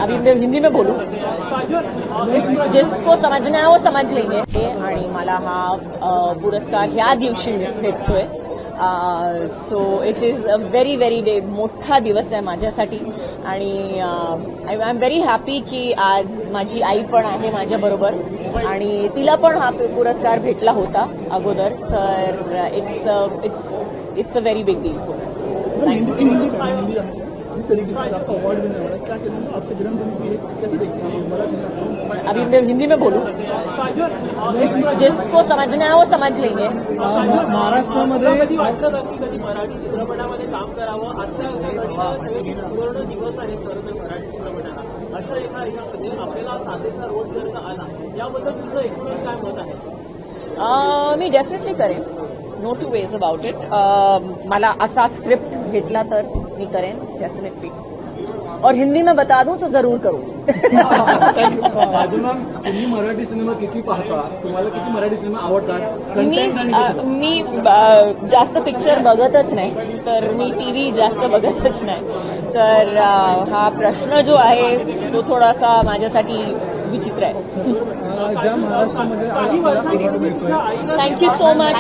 अभी मैं हिंदी में बोलूं, जिसको समझना है वो समझ लेंगे. आणि मला हा पुरस्कार ह्या दिवशी भेटतोय. So it is a very very day. मोठा दिवस आहे माझ्यासाठी आणि आय एम व्हेरी हॅपी की आज माझी आई पण आहे माझ्याबरोबर आणि तिला पण हा पुरस्कार भेटला होता अगोदर. तर it's a very big deal for me. अभी मैं हिंदी में बोलूं, जिसको समझना है वो समझ लेंगे. महाराष्ट्रामध्ये मराठी चित्रपटामध्ये काम करावं आजच्या पूर्ण दिवस आहे खरं तर मराठी चित्रपटाला. अशा एका ह्याच्यामध्ये आपल्याला साधेचा रोल जर का आला याबद्दल तुझं एकूणच काय मत आहे? मी डेफिनेटली करेन. No two ways about it. मला असा स्क्रिप्ट भेटला तर मी करेन डेफिनेटली. और हिंदी में बता दूं तो जरूर करूं. मॅम, तुम्ही मराठी सिनेमा किती पाहता? तुम्हाला किती मराठी सिनेमा आवडतात? मी जास्त पिक्चर बघतच नाही, तर मी टीव्ही जास्त बघतच नाही. तर हा प्रश्न जो आहे तो थोडासा माझ्यासाठी विचित्र आहे. ज्या महाराष्ट्रामध्ये थँक्यू सो मच.